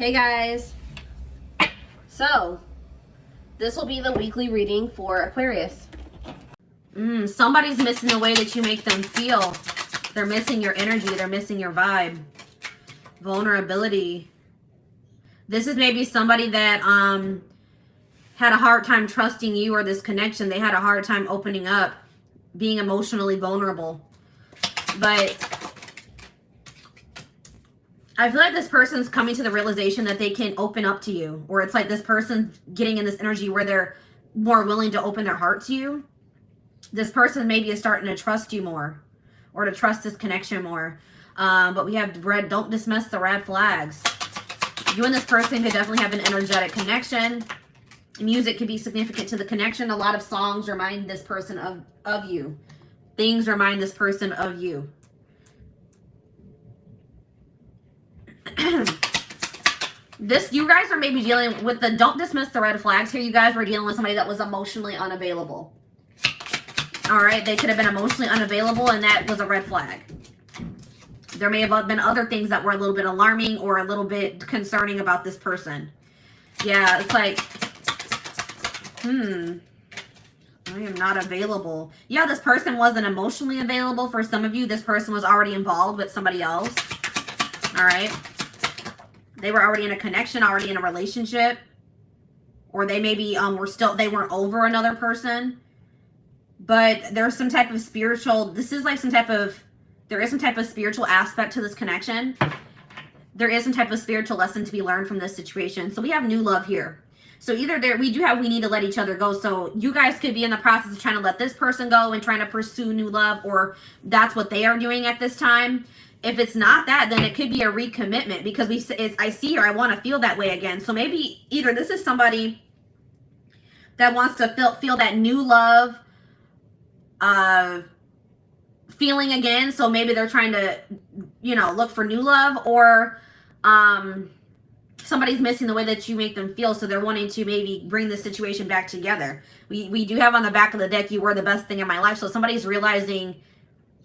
Hey guys, so this will be the weekly reading for Aquarius. Somebody's missing the way that you make them feel. They're missing your energy. They're missing your vibe. Vulnerability. This is maybe somebody that had a hard time trusting you or this connection. They had a hard time opening up, being emotionally vulnerable. But I feel like this person's coming to the realization that they can open up to you. Or it's like this person getting in this energy where they're more willing to open their heart to you. This person maybe is starting to trust you more. Or to trust this connection more. But we have red, don't dismiss the red flags. You and this person could definitely have an energetic connection. Music could be significant to the connection. A lot of songs remind this person of you. Things remind this person of you. You guys are maybe dealing with the don't dismiss the red flags here. You guys were dealing with somebody that was emotionally unavailable. All right, they could have been emotionally unavailable, and that was a red flag. There may have been other things that were a little bit alarming or a little bit concerning about this person. Yeah, it's like, I am not available. Yeah, this person wasn't emotionally available for some of you. This person was already involved with somebody else. All right. They were already in a connection, already in a relationship. Or they maybe they weren't over another person. But there's some type of spiritual, there is some type of spiritual aspect to this connection. There is some type of spiritual lesson to be learned from this situation. So we have new love here. So either we need to let each other go. So you guys could be in the process of trying to let this person go and trying to pursue new love, or that's what they are doing at this time. If it's not that, then it could be a recommitment, because I see here, I want to feel that way again. So maybe either this is somebody that wants to feel that new love feeling again. So maybe they're trying to, look for new love, or somebody's missing the way that you make them feel. So they're wanting to maybe bring this situation back together. We do have on the back of the deck, you were the best thing in my life. So somebody's realizing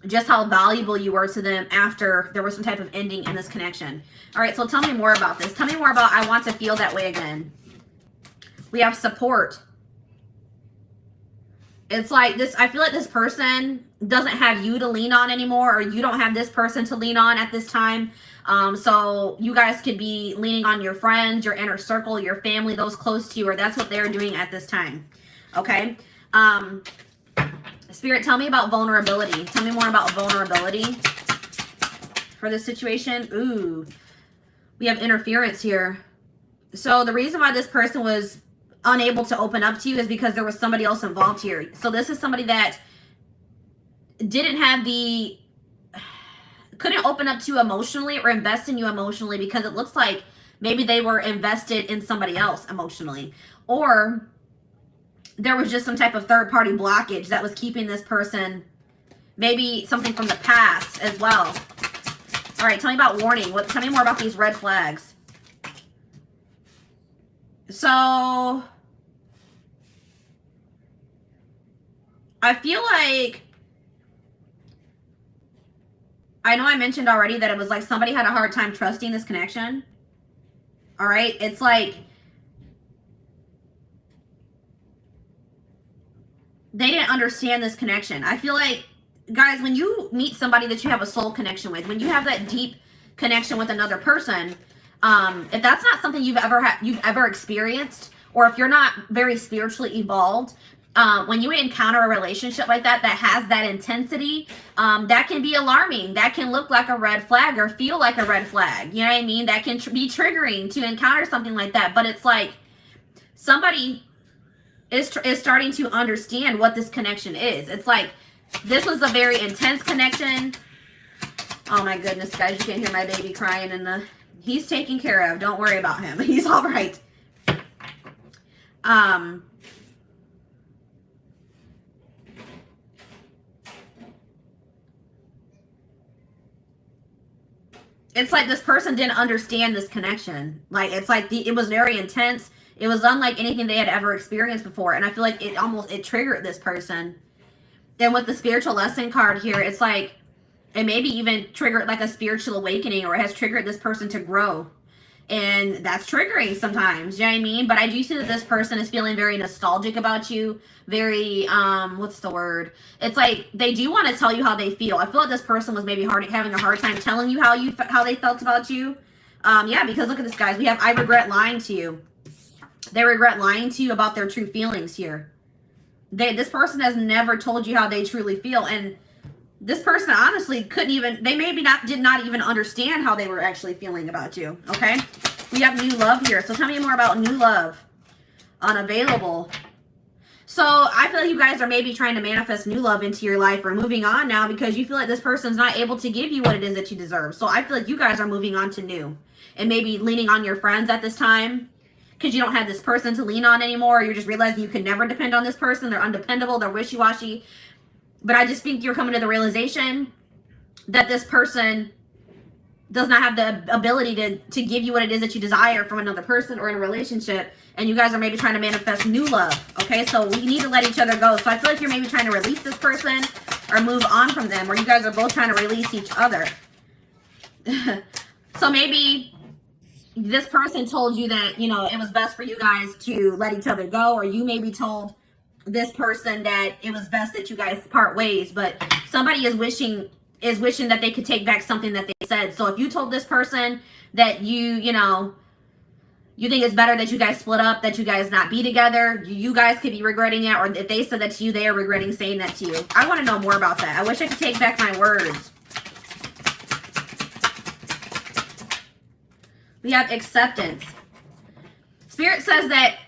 just how valuable you were to them after there was some type of ending in this connection. All right, so tell me more about this. Tell me more about I want to feel that way again. We have support. It's like this, I feel like this person doesn't have you to lean on anymore, or you don't have this person to lean on at this time. So you guys could be leaning on your friends, your inner circle, your family, those close to you, or that's what they're doing at this time. Okay. Spirit, tell me about vulnerability. Tell me more about vulnerability for this situation. Ooh, we have interference here. So the reason why this person was unable to open up to you is because there was somebody else involved here. So this is somebody that couldn't open up to you emotionally or invest in you emotionally, because it looks like maybe they were invested in somebody else emotionally, or there was just some type of third-party blockage that was keeping this person, maybe something from the past as well. All right, tell me about warning. Tell me more about these red flags. So I feel like, I know I mentioned already that it was like somebody had a hard time trusting this connection. All right, it's like they didn't understand this connection. I feel like, guys, when you meet somebody that you have a soul connection with, when you have that deep connection with another person, if that's not something you've ever experienced, or if you're not very spiritually evolved, when you encounter a relationship like that has that intensity, that can be alarming. That can look like a red flag or feel like a red flag. You know what I mean? That can be triggering to encounter something like that. But it's like somebody is starting to understand what this connection is. It's like this was a very intense connection. Oh my goodness, guys, you can't hear my baby crying he's taken care of. Don't worry about him. He's all right. It's like this person didn't understand this connection. Like, it's like it was very intense. It was unlike anything they had ever experienced before. And I feel like it triggered this person. Then with the spiritual lesson card here, it's like it maybe even triggered like a spiritual awakening, or it has triggered this person to grow. And that's triggering sometimes, you know what I mean? But I do see that this person is feeling very nostalgic about you. Very, what's the word? It's like they do want to tell you how they feel. I feel like this person was maybe having a hard time telling you how they felt about you. Yeah, because look at this, guys. We have, I regret lying to you. They regret lying to you about their true feelings here. This person has never told you how they truly feel. And this person honestly couldn't even, they maybe did not even understand how they were actually feeling about you, okay? We have new love here. So tell me more about new love. Unavailable. So I feel like you guys are maybe trying to manifest new love into your life or moving on now because you feel like this person's not able to give you what it is that you deserve. So I feel like you guys are moving on to new and maybe leaning on your friends at this time because you don't have this person to lean on anymore. Or you're just realizing you can never depend on this person. They're undependable. They're wishy-washy. But I just think you're coming to the realization that this person does not have the ability to give you what it is that you desire from another person or in a relationship. And you guys are maybe trying to manifest new love. Okay, so we need to let each other go. So I feel like you're maybe trying to release this person or move on from them. Or you guys are both trying to release each other. So maybe this person told you that, you know, it was best for you guys to let each other go. Or you maybe told this person that it was best that you guys part ways, but somebody is wishing that they could take back something that they said. So if you told this person that you think it's better that you guys split up, that you guys not be together, you guys could be regretting it. Or if they said that to you, they are regretting saying that to you. I want to know more about that. I wish I could take back my words. We have acceptance. Spirit says that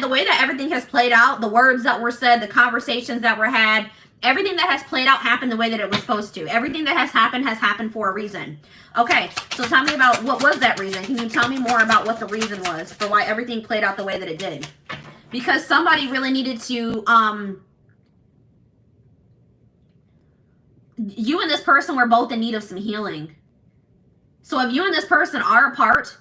the way that everything has played out, the words that were said, the conversations that were had, everything that has played out happened the way that it was supposed to. Everything that has happened for a reason. Okay, so tell me about what was that reason. Can you tell me more about what the reason was for why everything played out the way that it did? Because somebody really needed to, you and this person were both in need of some healing. So if you and this person are apart,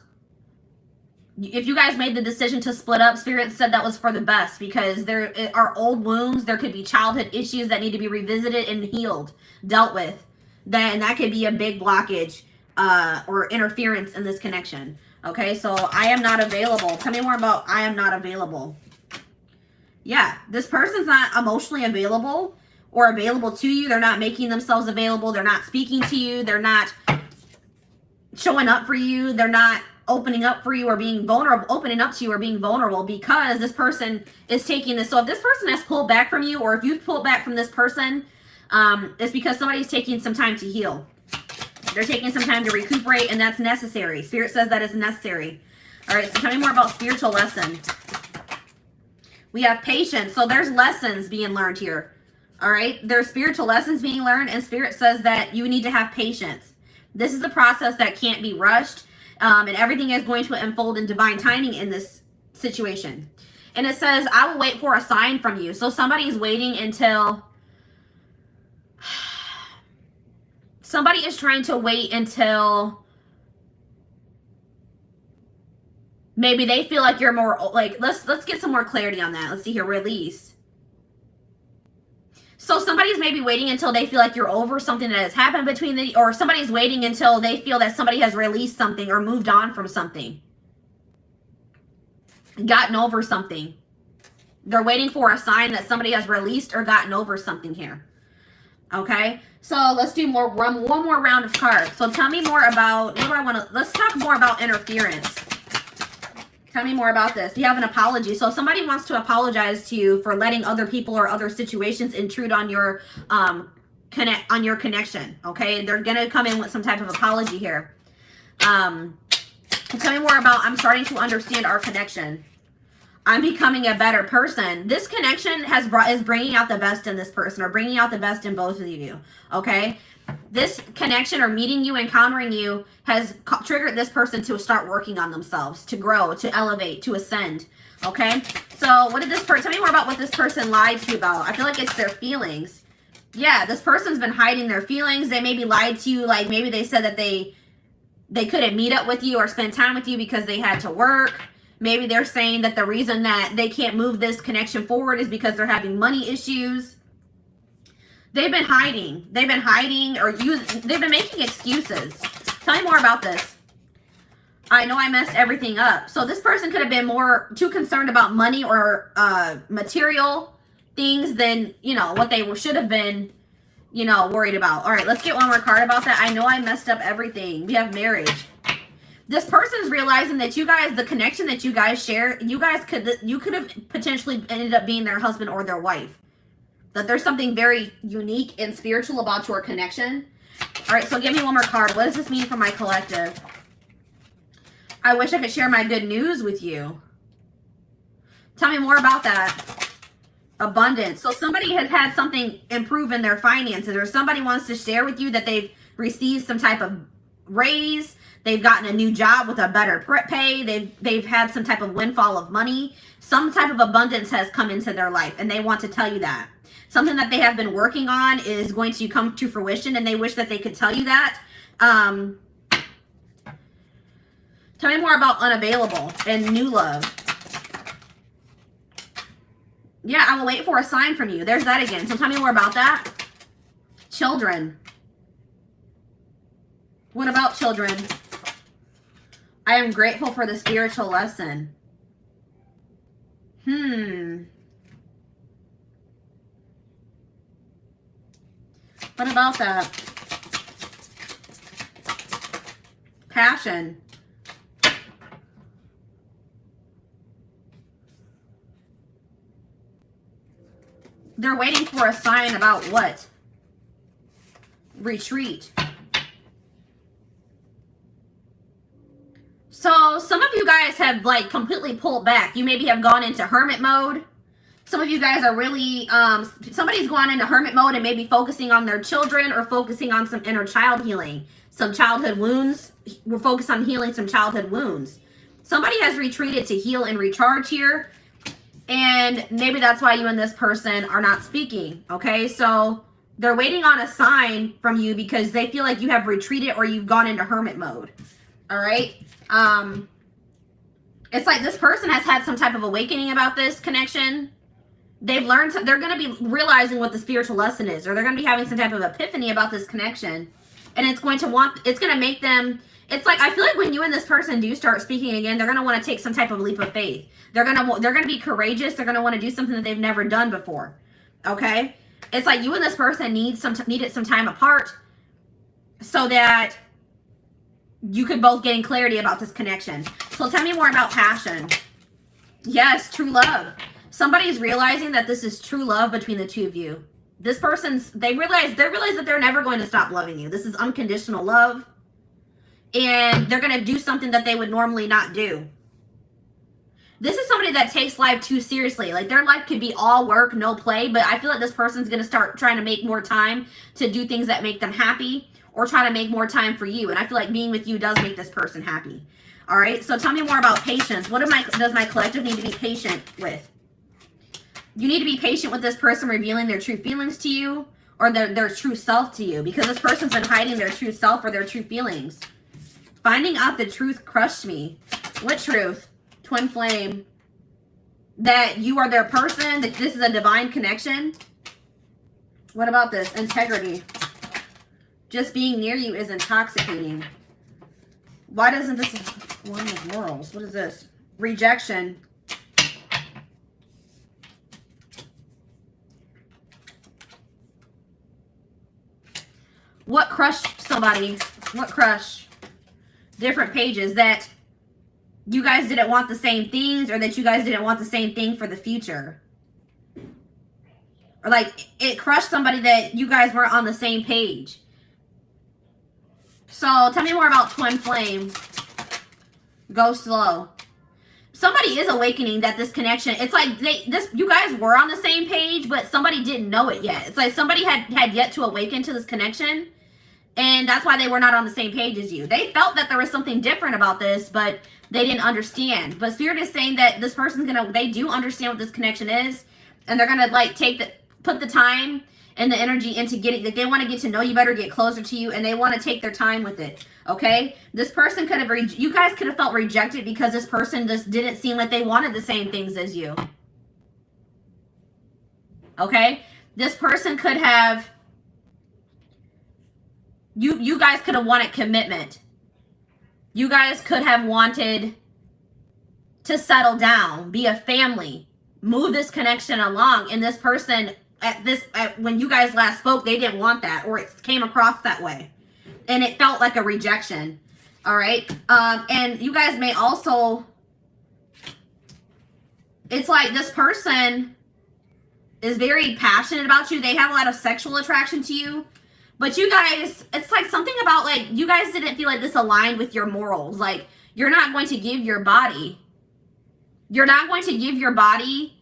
if you guys made the decision to split up, Spirit said that was for the best because there are old wounds. There could be childhood issues that need to be revisited and healed, dealt with. Then that could be a big blockage or interference in this connection. Okay, so I am not available. Tell me more about I am not available. Yeah, this person's not emotionally available or available to you. They're not making themselves available. They're not speaking to you. They're not showing up for you. They're not opening up for you or being vulnerable, opening up to you or being vulnerable because this person is taking this. So if this person has pulled back from you or if you've pulled back from this person, it's because somebody's taking some time to heal. They're taking some time to recuperate and that's necessary. Spirit says that is necessary. All right, so tell me more about spiritual lesson. We have patience. So there's lessons being learned here. All right, there's spiritual lessons being learned and Spirit says that you need to have patience. This is a process that can't be rushed. And everything is going to unfold in divine timing in this situation. And it says, I will wait for a sign from you. So somebody's waiting until, somebody is trying to wait until maybe they feel like you're more, like, let's get some more clarity on that. Let's see here, release. So somebody's maybe waiting until they feel like you're over something that has happened between or somebody's waiting until they feel that somebody has released something or moved on from something. Gotten over something. They're waiting for a sign that somebody has released or gotten over something here. Okay, so let's do one more round of cards. So tell me more about, what do I want to, let's talk more about interference. Tell me more about this. Do you have an apology? So if somebody wants to apologize to you for letting other people or other situations intrude on your connection. Okay, they're gonna come in with some type of apology here. Tell me more about, I'm starting to understand our connection. I'm becoming a better person. This connection is bringing out the best in this person or bringing out the best in both of you. Okay. This connection or meeting you, encountering you has triggered this person to start working on themselves, to grow, to elevate, to ascend. Okay. So what did this person, tell me more about what this person lied to you about. I feel like it's their feelings. Yeah. This person's been hiding their feelings. They maybe lied to you. Like maybe they said that they couldn't meet up with you or spend time with you because they had to work. Maybe they're saying that the reason that they can't move this connection forward is because they're having money issues. They've been hiding. They've been hiding or they've been making excuses. Tell me more about this. I know I messed everything up. So this person could have been too concerned about money or material things than, you know, what they should have been, you know, worried about. All right, let's get one more card about that. I know I messed up everything. We have marriage. This person is realizing that you guys, the connection that you guys share, you could have potentially ended up being their husband or their wife. That there's something very unique and spiritual about your connection. All right, so give me one more card. What does this mean for my collective? I wish I could share my good news with you. Tell me more about that. Abundance. So somebody has had something improve in their finances, or somebody wants to share with you that they've received some type of raise. They've gotten a new job with a better pay. They've had some type of windfall of money. Some type of abundance has come into their life, and they want to tell you that. Something that they have been working on is going to come to fruition, and they wish that they could tell you that. Tell me more about unavailable and new love. Yeah, I will wait for a sign from you. There's that again. So tell me more about that. Children. What about children? I am grateful for the spiritual lesson. What about that? Passion. They're waiting for a sign about what? Retreat. So some of you guys have like completely pulled back. You maybe have gone into hermit mode. Some of you guys are really, somebody's gone into hermit mode and maybe focusing on their children or focusing on some inner child healing. Some childhood wounds. We're focused on healing some childhood wounds. Somebody has retreated to heal and recharge here. And maybe that's why you and this person are not speaking, okay? So they're waiting on a sign from you because they feel like you have retreated or you've gone into hermit mode, all right? It's like this person has had some type of awakening about this connection. They've learned, they're going to be realizing what the spiritual lesson is, or they're going to be having some type of epiphany about this connection. And it's going to make them, it's like, I feel like when you and this person do start speaking again, they're going to want to take some type of leap of faith. They're going to be courageous. They're going to want to do something that they've never done before. Okay? It's like you and this person needed some time apart so that you could both gain clarity about this connection. So tell me more about passion. Yes, true love. Somebody's realizing that this is true love between the two of you. This person's, they realize that they're never going to stop loving you. This is unconditional love. And they're going to do something that they would normally not do. This is somebody that takes life too seriously. Like their life could be all work, no play, but I feel like this person's going to start trying to make more time to do things that make them happy or try to make more time for you. And I feel like being with you does make this person happy. All right. So tell me more about patience. What does my collective need to be patient with? You need to be patient with this person revealing their true feelings to you or their true self to you, because this person's been hiding their true self or their true feelings. Finding out the truth crushed me. What truth? Twin flame. That you are their person, that this is a divine connection. What about this? Integrity. Just being near you is intoxicating. Why doesn't this one of morals? What is this? Rejection. What crushed somebody? What crushed? Different pages. That you guys didn't want the same things, or that you guys didn't want the same thing for the future. Or like it crushed somebody that you guys weren't on the same page. So tell me more about twin flame. Go slow. Somebody is awakening that this connection, it's like you guys were on the same page, but somebody didn't know it yet. It's like somebody had yet to awaken to this connection, and that's why they were not on the same page as you. They felt that there was something different about this, but they didn't understand. But Spirit is saying that this person's they do understand what this connection is, and they're gonna like put the time and the energy into getting, like they want to get to know you better, get closer to you, and they want to take their time with it. Okay, this person could have, you guys could have felt rejected because this person just didn't seem like they wanted the same things as you. Okay, this person could have, you guys could have wanted commitment. You guys could have wanted to settle down, be a family, move this connection along, and this person when you guys last spoke, they didn't want that, or it came across that way, and it felt like a rejection. All right, and you guys may also, it's like this person is very passionate about you. They have a lot of sexual attraction to you, but you guys, it's like something about like you guys didn't feel like this aligned with your morals. Like you're not going to give your body. You're not going to give your body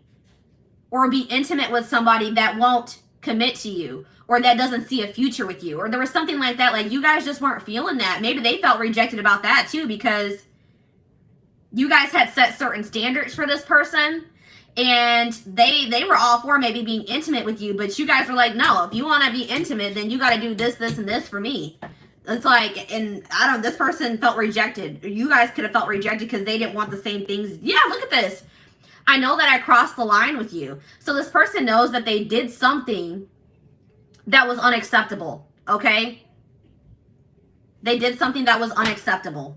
or be intimate with somebody that won't commit to you or that doesn't see a future with you. Or there was something like that. Like you guys just weren't feeling that. Maybe they felt rejected about that too, because you guys had set certain standards for this person and they were all for maybe being intimate with you, but you guys were like, no, if you want to be intimate, then you got to do this, this, and this for me. It's like, and this person felt rejected. You guys could have felt rejected because they didn't want the same things. Yeah, look at this. I know that I crossed the line with you. So this person knows that they did something that was unacceptable, okay? They did something that was unacceptable.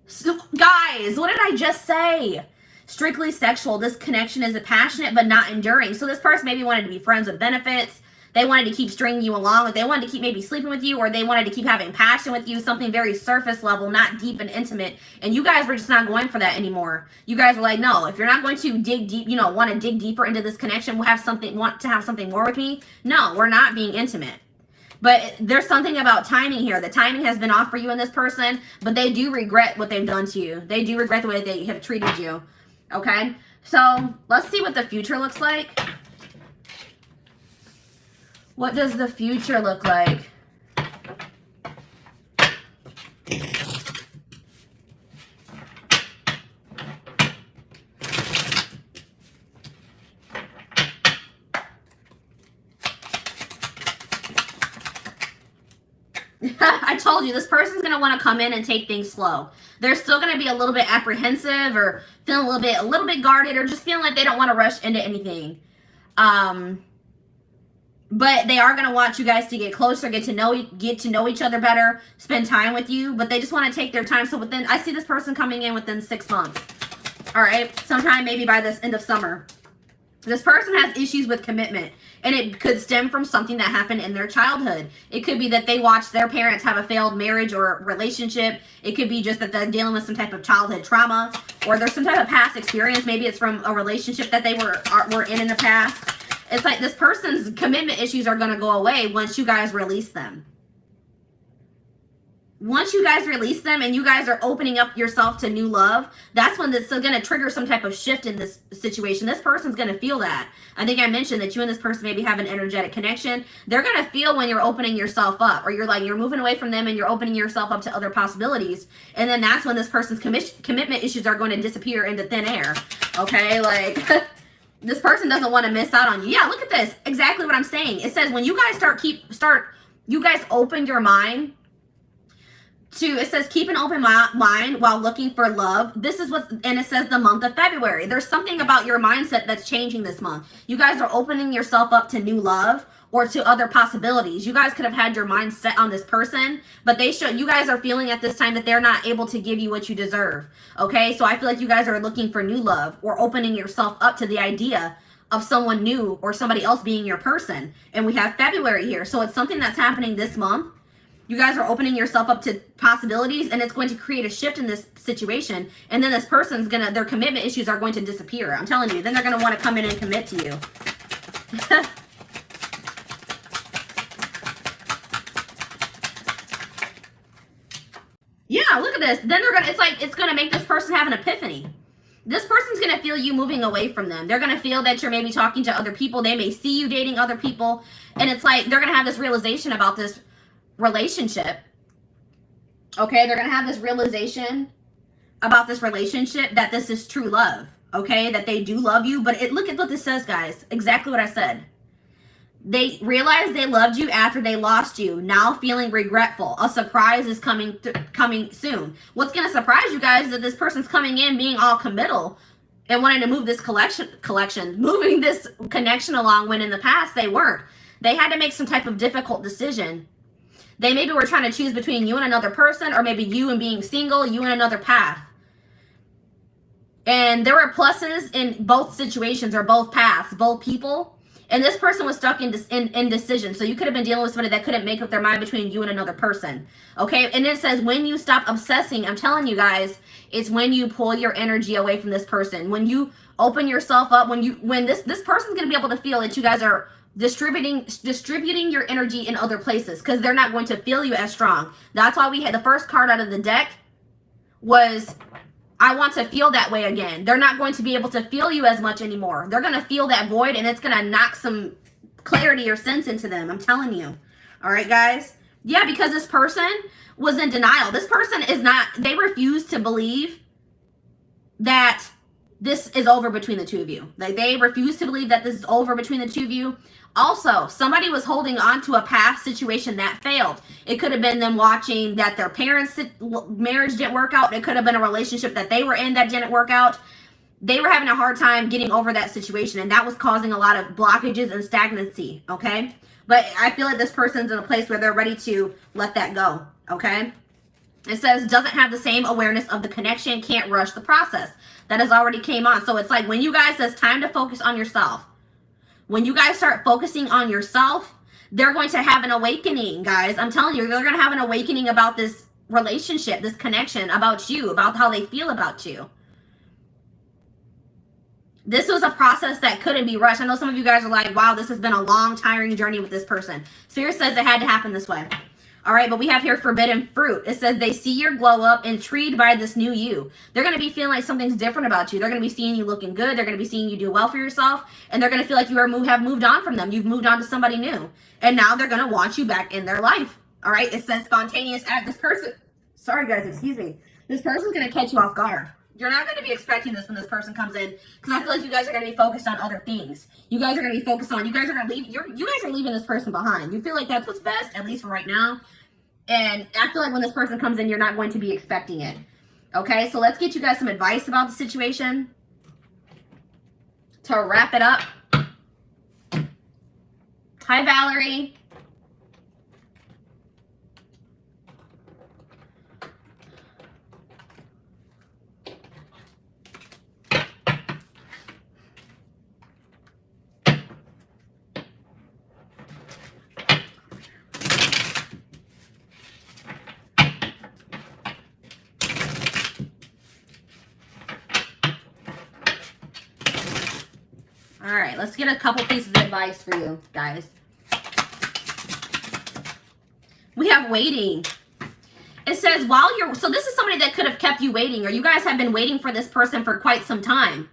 So, guys, what did I just say? Strictly sexual. This connection is passionate but not enduring. So this person maybe wanted to be friends with benefits. They wanted to keep stringing you along. They wanted to keep maybe sleeping with you, or they wanted to keep having passion with you, something very surface level, not deep and intimate. And you guys were just not going for that anymore. You guys were like, no, if you're not going to dig deep, you know, want to dig deeper into this connection, want to have something more with me. No, we're not being intimate. But there's something about timing here. The timing has been off for you and this person, but they do regret what they've done to you. They do regret the way they have treated you. Okay? So let's see what the future looks like. What does the future look like? I told you, this person's going to want to come in and take things slow. They're still going to be a little bit apprehensive or feeling a little bit guarded, or just feeling like they don't want to rush into anything. But they are going to want you guys to get closer, get to know each other better, spend time with you. But they just want to take their time. So I see this person coming in within 6 months. All right. Sometime maybe by this end of summer. This person has issues with commitment, and it could stem from something that happened in their childhood. It could be that they watched their parents have a failed marriage or relationship. It could be just that they're dealing with some type of childhood trauma, or there's some type of past experience. Maybe it's from a relationship that they were in the past. It's like this person's commitment issues are going to go away once you guys release them. Once you guys release them and you guys are opening up yourself to new love, that's when this is going to trigger some type of shift in this situation. This person's going to feel that. I think I mentioned that you and this person maybe have an energetic connection. They're going to feel when you're opening yourself up, or you're moving away from them and you're opening yourself up to other possibilities. And then that's when this person's commitment issues are going to disappear into thin air. Okay, like this person doesn't want to miss out on you. Yeah, look at this. Exactly what I'm saying. It says when you guys you guys open your mind it says keep an open mind while looking for love. This is and it says the month of February. There's something about your mindset that's changing this month. You guys are opening yourself up to new love or to other possibilities. You guys could have had your mind set on this person, but you guys are feeling at this time that they're not able to give you what you deserve. Okay, so I feel like you guys are looking for new love or opening yourself up to the idea of someone new or somebody else being your person. And we have February here, so it's something that's happening this month. You guys are opening yourself up to possibilities, and it's going to create a shift in this situation. And then this person's their commitment issues are going to disappear. I'm telling you, then they're going to want to come in and commit to you. Yeah, look at this. Then it's going to make this person have an epiphany. This person's going to feel you moving away from them. They're going to feel that you're maybe talking to other people. They may see you dating other people. And it's like they're going to have this realization about this relationship. Okay, they're going to have this realization about this relationship that this is true love. Okay, that they do love you. But look at what this says, guys. Exactly what I said. They realized they loved you after they lost you. Now feeling regretful. A surprise is coming soon. What's going to surprise you guys is that this person's coming in being all committal and wanting to move this moving this connection along when in the past they weren't. They had to make some type of difficult decision. They maybe were trying to choose between you and another person, or maybe you and being single, you and another path. And there were pluses in both situations, or both paths, both people. And this person was stuck in indecision. So you could have been dealing with somebody that couldn't make up their mind between you and another person. Okay? And it says when you stop obsessing, I'm telling you guys, it's when you pull your energy away from this person. When you open yourself up, when this person's going to be able to feel that you guys are distributing your energy in other places, because they're not going to feel you as strong. That's why we had the first card out of the deck was, I want to feel that way again. They're not going to be able to feel you as much anymore. They're going to feel that void, and it's going to knock some clarity or sense into them. I'm telling you. All right, guys? Yeah, because this person was in denial. This person is not, they refuse to believe that this is over between the two of you. Like, they refuse to believe that this is over between the two of you. Also, somebody was holding on to a past situation that failed. It could have been them watching that their parents' marriage didn't work out. It could have been a relationship that they were in that didn't work out. They were having a hard time getting over that situation, and that was causing a lot of blockages and stagnancy, okay? But I feel like this person's in a place where they're ready to let that go, okay? It says, doesn't have the same awareness of the connection, can't rush the process. That has already came on. So it's like when you guys, it's time to focus on yourself. When you guys start focusing on yourself, they're going to have an awakening, guys. I'm telling you, they're going to have an awakening about this relationship, this connection, about you, about how they feel about you. This was a process that couldn't be rushed. I know some of you guys are like, wow, this has been a long, tiring journey with this person. Spirit says it had to happen this way. All right, but we have here forbidden fruit. It says they see your glow up, intrigued by this new you. They're going to be feeling like something's different about you. They're going to be seeing you looking good. They're going to be seeing you do well for yourself. And they're going to feel like you have moved on from them. You've moved on to somebody new. And now they're going to want you back in their life. All right, it says spontaneous act. This person, sorry guys, excuse me. This person's going to catch you off guard. You're not going to be expecting this when this person comes in, because I feel like you guys are going to be focused on other things. You guys are going to be focused on, you guys are going to leave, you guys are leaving this person behind. You feel like that's what's best, at least for right now. And I feel like when this person comes in, you're not going to be expecting it. Okay, so let's get you guys some advice about the situation to wrap it up. Hi, Valerie. All right, let's get a couple pieces of advice for you guys. We have waiting. It says while you're, so this is somebody that could have kept you waiting, or you guys have been waiting for this person for quite some time.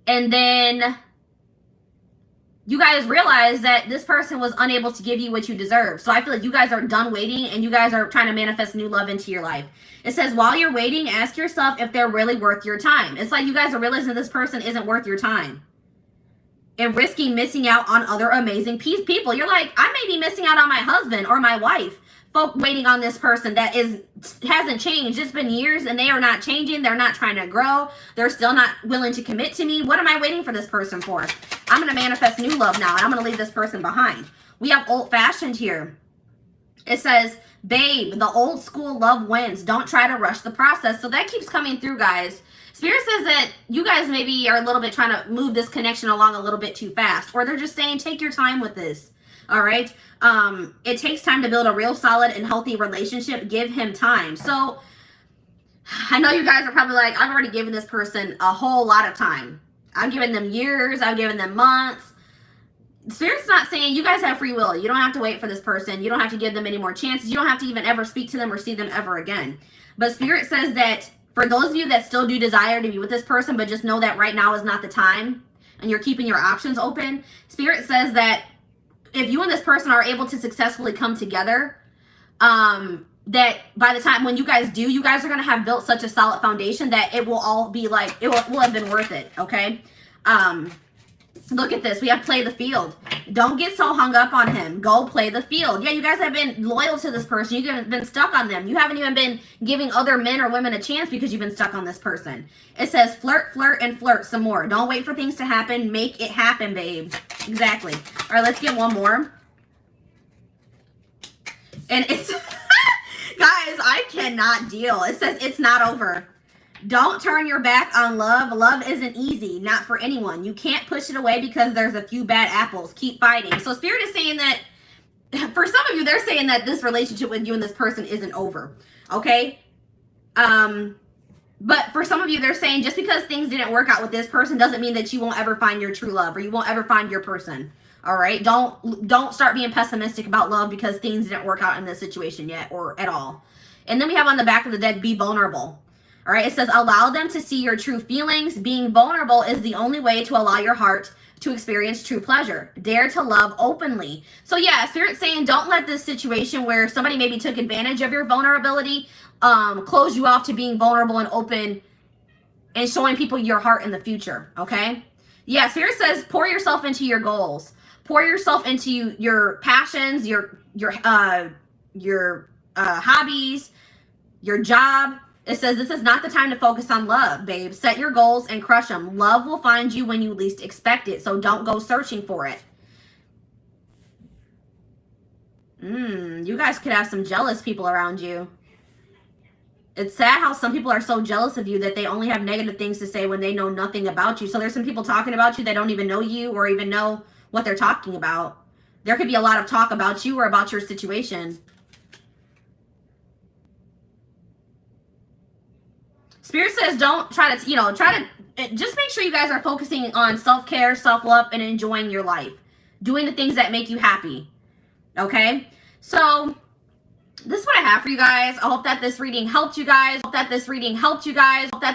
And then you guys realize that this person was unable to give you what you deserve. So I feel like you guys are done waiting, and you guys are trying to manifest new love into your life. It says while you're waiting, ask yourself if they're really worth your time. It's like you guys are realizing this person isn't worth your time, and risking missing out on other amazing people. You're like, I may be missing out on my husband or my wife. Folk waiting on this person that hasn't changed. It's been years and they are not changing. They're not trying to grow. They're still not willing to commit to me. What am I waiting for this person for? I'm going to manifest new love now, and I'm going to leave this person behind. We have old-fashioned here. It says, babe, the old school love wins. Don't try to rush the process. So that keeps coming through, guys. Spirit says that you guys maybe are a little bit trying to move this connection along a little bit too fast. Or they're just saying, take your time with this. All right? It takes time to build a real solid and healthy relationship. Give him time. So I know you guys are probably like, I've already given this person a whole lot of time. I've given them years. I've given them months. Spirit's not saying you guys have free will. You don't have to wait for this person. You don't have to give them any more chances. You don't have to even ever speak to them or see them ever again. But Spirit says that for those of you that still do desire to be with this person, but just know that right now is not the time, and you're keeping your options open, Spirit says that if you and this person are able to successfully come together, that by the time when you guys do, you guys are going to have built such a solid foundation that it will all be like, it will have been worth it, okay? Look at this. We have play the field. Don't get so hung up on him. Go play the field. Yeah, you guys have been loyal to this person. You've been stuck on them. You haven't even been giving other men or women a chance because you've been stuck on this person. It says flirt, flirt, and flirt some more. Don't wait for things to happen. Make it happen, babe. Exactly. All right, let's get one more. And it's, guys, I cannot deal. It says it's not over. Don't turn your back on love. Love isn't easy, not for anyone. You can't push it away because there's a few bad apples. Keep fighting. So Spirit is saying that, for some of you, they're saying that this relationship with you and this person isn't over. Okay? But for some of you, they're saying just because things didn't work out with this person doesn't mean that you won't ever find your true love, or you won't ever find your person. All right? Don't start being pessimistic about love because things didn't work out in this situation yet or at all. And then we have on the back of the deck, be vulnerable. All right? It says, allow them to see your true feelings. Being vulnerable is the only way to allow your heart to experience true pleasure. Dare to love openly. So yeah, Spirit's saying don't let this situation where somebody maybe took advantage of your vulnerability close you off to being vulnerable and open and showing people your heart in the future. Okay? Yeah, Spirit says pour yourself into your goals. Pour yourself into your passions, your hobbies, your job. It says this is not the time to focus on love, babe. Set your goals and crush them. Love will find you when you least expect it, so don't go searching for it. You guys could have some jealous people around you. It's sad how some people are so jealous of you that they only have negative things to say when they know nothing about you. So there's some people talking about you that don't even know you or even know what they're talking about. There could be a lot of talk about you or about your situation. Spirit says don't try to, just make sure you guys are focusing on self-care, self-love, and enjoying your life. Doing the things that make you happy. Okay? So, this is what I have for you guys. I hope that this reading helped you guys.